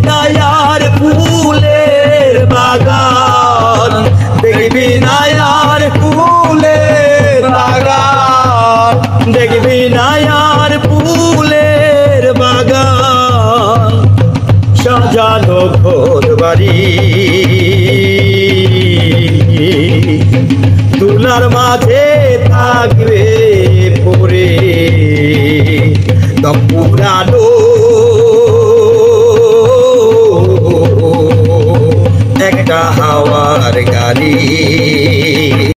না আর ফুলের বাগান, দেখবি না আর ফুলের বাগান, দেখবি না আর ফুলের বাগান। সাজানো ঘর বাড়ি তুলার মাঝে থাকবে পরে পুরানো একটা হাওয়ার গাড়ি।